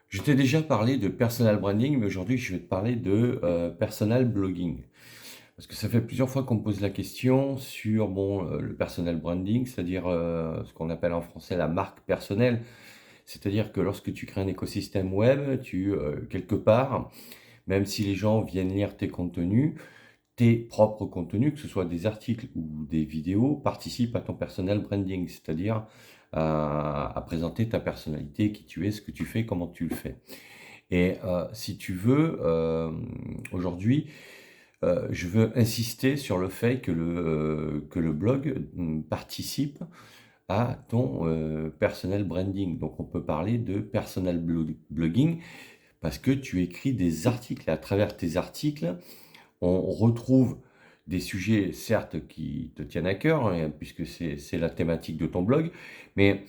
Je t'ai déjà parlé de personal branding, mais aujourd'hui, je vais te parler de personal blogging. Parce que ça fait plusieurs fois qu'on me pose la question sur le personal branding, c'est-à-dire ce qu'on appelle en français la marque personnelle. C'est-à-dire que lorsque tu crées un écosystème web, quelque part, même si les gens viennent lire tes contenus, tes propres contenus, que ce soit des articles ou des vidéos, participent à ton personal branding, c'est-à-dire à présenter ta personnalité, qui tu es, ce que tu fais, comment tu le fais. Et si tu veux, aujourd'hui, je veux insister sur le fait que le blog participe à ton personnel branding. Donc on peut parler de personal blogging parce que tu écris des articles. Et à travers tes articles, on retrouve des sujets, certes, qui te tiennent à cœur, hein, puisque c'est la thématique de ton blog, mais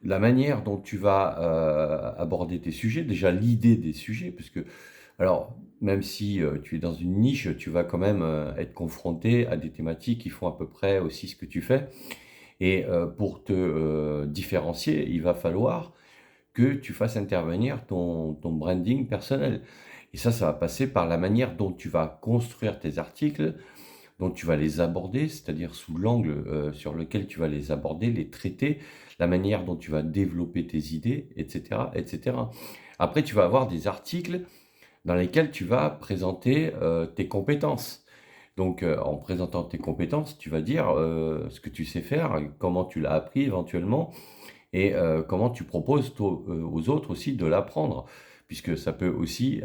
la manière dont tu vas aborder tes sujets, déjà l'idée des sujets, parce que, alors, même si tu es dans une niche, tu vas quand même être confronté à des thématiques qui font à peu près aussi ce que tu fais. Et pour te différencier, il va falloir que tu fasses intervenir ton branding personnel. Et ça va passer par la manière dont tu vas construire tes articles, dont tu vas les aborder, c'est-à-dire sous l'angle sur lequel tu vas les aborder, les traiter, la manière dont tu vas développer tes idées, etc., etc. Après, tu vas avoir des articles dans lesquels tu vas présenter tes compétences. Donc, en présentant tes compétences, tu vas dire ce que tu sais faire, comment tu l'as appris éventuellement, et comment tu proposes aux autres aussi de l'apprendre, puisque ça peut aussi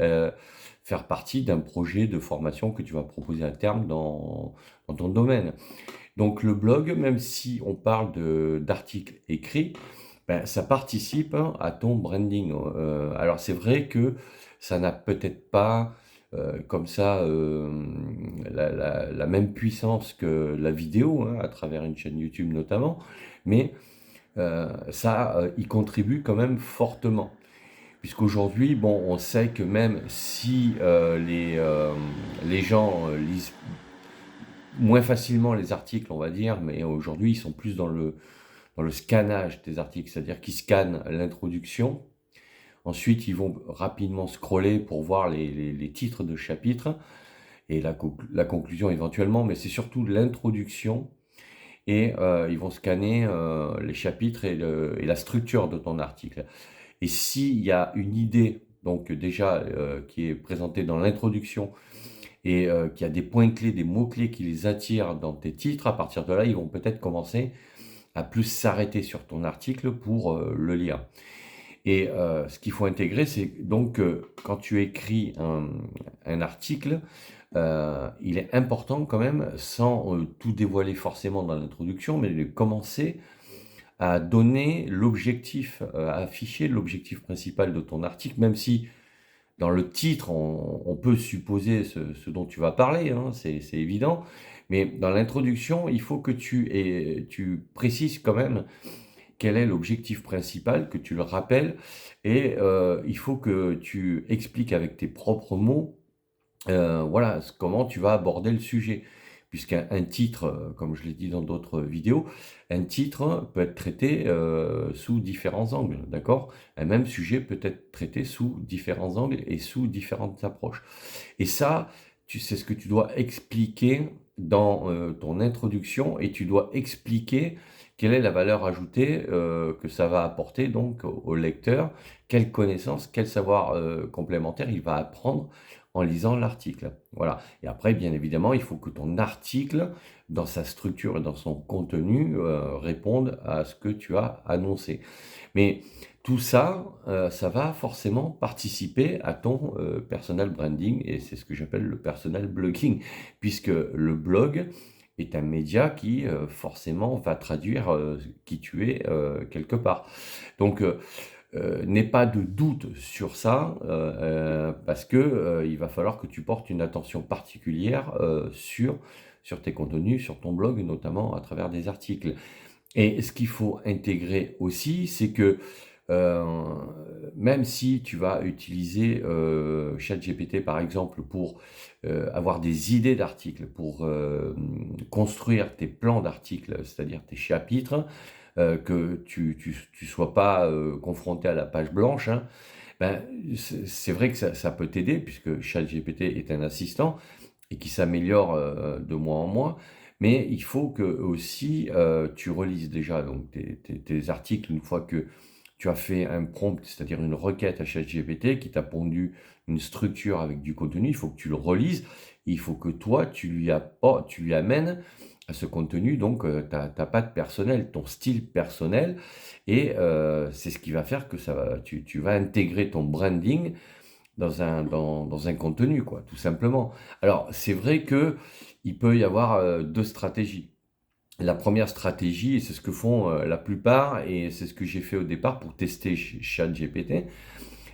faire partie d'un projet de formation que tu vas proposer à terme dans ton domaine. Donc le blog, même si on parle d'articles écrits, ben, ça participe hein, à ton branding. Alors c'est vrai que ça n'a peut-être pas comme ça la même puissance que la vidéo, hein, à travers une chaîne YouTube notamment, mais ça y contribue quand même fortement. Puisqu'aujourd'hui, bon, on sait que même si les gens lisent moins facilement les articles, on va dire, mais aujourd'hui, ils sont plus dans le scannage des articles, c'est-à-dire qu'ils scannent l'introduction. Ensuite, ils vont rapidement scroller pour voir les titres de chapitres et la conclusion éventuellement, mais c'est surtout l'introduction et ils vont scanner les chapitres et la structure de ton article. Et s'il y a une idée, donc déjà qui est présentée dans l'introduction et qu'il y a des points clés, des mots-clés qui les attirent dans tes titres, à partir de là, ils vont peut-être commencer à plus s'arrêter sur ton article pour le lire. Et ce qu'il faut intégrer, c'est donc quand tu écris un article, il est important quand même, sans tout dévoiler forcément dans l'introduction, mais de commencer à donner l'objectif, à afficher l'objectif principal de ton article, même si dans le titre, on peut supposer ce dont tu vas parler, hein, c'est évident, mais dans l'introduction, il faut que tu précises quand même quel est l'objectif principal, que tu le rappelles, et il faut que tu expliques avec tes propres mots voilà, comment tu vas aborder le sujet. Puisqu'un titre, comme je l'ai dit dans d'autres vidéos, un titre peut être traité sous différents angles, d'accord? Un même sujet peut être traité sous différents angles et sous différentes approches. Et ça, c'est ce que tu dois expliquer dans ton introduction et tu dois expliquer quelle est la valeur ajoutée que ça va apporter donc au lecteur, quelle connaissance, quel savoir complémentaire il va apprendre en lisant l'article. Voilà. Et après, bien évidemment, il faut que ton article, dans sa structure et dans son contenu, réponde à ce que tu as annoncé. Mais tout ça, ça va forcément participer à ton personal branding et c'est ce que j'appelle le personal blogging, puisque le blog est un média qui forcément va traduire qui tu es quelque part. Donc, n'aie pas de doute sur ça, parce que il va falloir que tu portes une attention particulière sur tes contenus, sur ton blog, notamment à travers des articles. Et ce qu'il faut intégrer aussi, c'est que euh, même si tu vas utiliser ChatGPT par exemple pour avoir des idées d'articles, pour construire tes plans d'articles, c'est-à-dire tes chapitres, que tu sois pas confronté à la page blanche, hein, Ben, c'est vrai que ça peut t'aider puisque ChatGPT est un assistant et qui s'améliore de mois en mois. Mais il faut que aussi tu relises déjà donc tes articles une fois que tu as fait un prompt, c'est-à-dire une requête à ChatGPT qui t'a pondu une structure avec du contenu. Il faut que tu le relises. Il faut que toi, tu lui amènes à ce contenu donc ta patte personnelle, ton style personnel. Et c'est ce qui va faire que tu vas intégrer ton branding dans un contenu, quoi, tout simplement. Alors, c'est vrai que il peut y avoir deux stratégies. La première stratégie, et c'est ce que font la plupart, et c'est ce que j'ai fait au départ pour tester ChatGPT,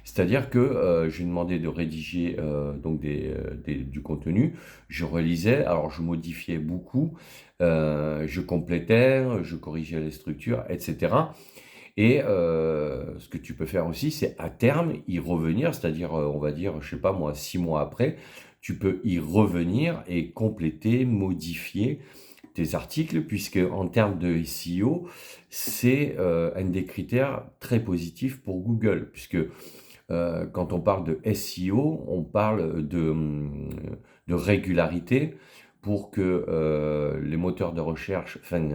c'est-à-dire que je lui demandais de rédiger donc du contenu, je relisais, alors je modifiais beaucoup, je complétais, je corrigeais les structures, etc. Et ce que tu peux faire aussi, c'est à terme y revenir, c'est-à-dire, on va dire, je sais pas moi, 6 mois après, tu peux y revenir et compléter, modifier tes articles, puisque en termes de SEO, c'est un des critères très positifs pour Google, puisque quand on parle de SEO, on parle de régularité pour que les moteurs de recherche, enfin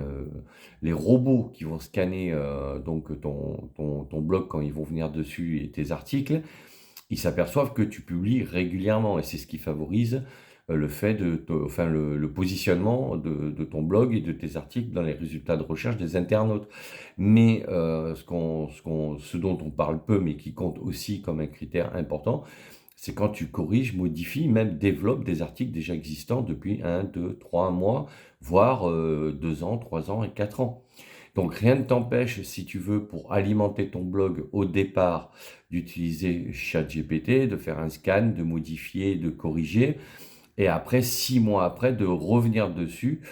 les robots qui vont scanner donc ton blog quand ils vont venir dessus et tes articles, ils s'aperçoivent que tu publies régulièrement et c'est ce qui favorise le fait enfin le positionnement de ton blog et de tes articles dans les résultats de recherche des internautes. Mais ce dont on parle peu, mais qui compte aussi comme un critère important, c'est quand tu corriges, modifies, même développes des articles déjà existants depuis 1, 2, 3 mois, voire 2 ans, 3 ans et 4 ans. Donc rien ne t'empêche, si tu veux, pour alimenter ton blog au départ, d'utiliser ChatGPT, de faire un scan, de modifier, de corriger, et après, 6 mois après, de revenir dessus,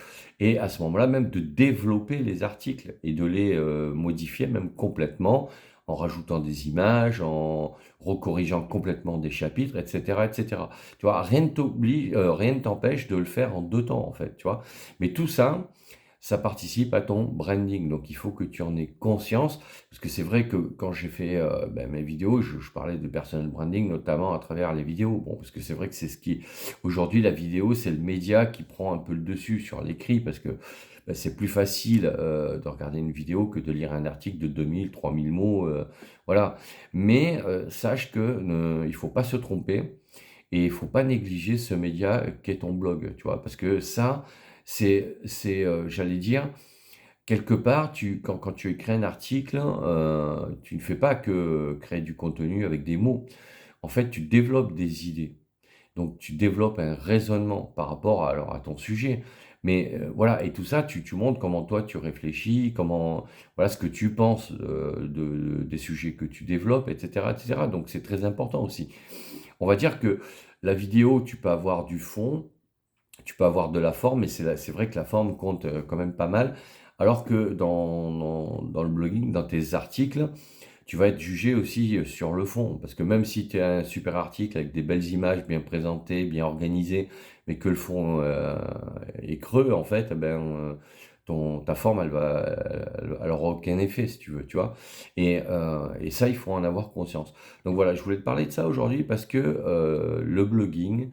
et à ce moment-là, même de développer les articles et de les modifier même complètement, en rajoutant des images, en recorrigeant complètement des chapitres, etc., etc. Tu vois, rien ne t'empêche de le faire en 2 temps, en fait, tu vois. Mais tout ça, ça participe à ton branding. Donc il faut que tu en aies conscience, parce que c'est vrai que quand j'ai fait mes vidéos, je parlais de personal branding, notamment à travers les vidéos. Bon, parce que c'est vrai que c'est ce qui... Aujourd'hui, la vidéo, c'est le média qui prend un peu le dessus sur l'écrit, parce que c'est plus facile de regarder une vidéo que de lire un article de 2000, 3000 mots. Voilà. Mais sache que il faut pas se tromper. Et il faut pas négliger ce média qu'est ton blog, tu vois, parce que ça, j'allais dire, quelque part, quand tu écris un article, tu ne fais pas que créer du contenu avec des mots. En fait, tu développes des idées. Donc, tu développes un raisonnement par rapport alors, à ton sujet. Mais voilà, et tout ça, tu montres comment toi tu réfléchis, voilà ce que tu penses des sujets que tu développes, etc., etc. Donc, c'est très important aussi. On va dire que la vidéo, tu peux avoir du fond, tu peux avoir de la forme, mais c'est vrai que la forme compte quand même pas mal. Alors que dans le blogging, dans tes articles, tu vas être jugé aussi sur le fond. Parce que même si tu as un super article avec des belles images bien présentées, bien organisées, mais que le fond est creux, en fait, eh ben, ta forme, elle aura aucun effet, si tu veux, tu vois. Et ça, il faut en avoir conscience. Donc voilà, je voulais te parler de ça aujourd'hui parce que le blogging,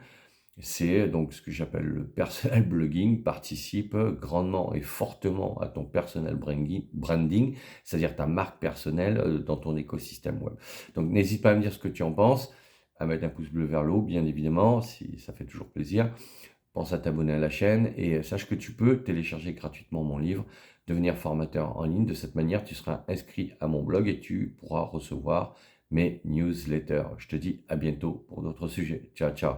c'est donc ce que j'appelle le personal blogging, participe grandement et fortement à ton personal branding, c'est-à-dire ta marque personnelle dans ton écosystème web. Donc n'hésite pas à me dire ce que tu en penses, à mettre un pouce bleu vers le haut, bien évidemment, si ça fait toujours plaisir. Pense à t'abonner à la chaîne et sache que tu peux télécharger gratuitement mon livre, devenir formateur en ligne. De cette manière, tu seras inscrit à mon blog et tu pourras recevoir mes newsletters. Je te dis à bientôt pour d'autres sujets. Ciao, ciao.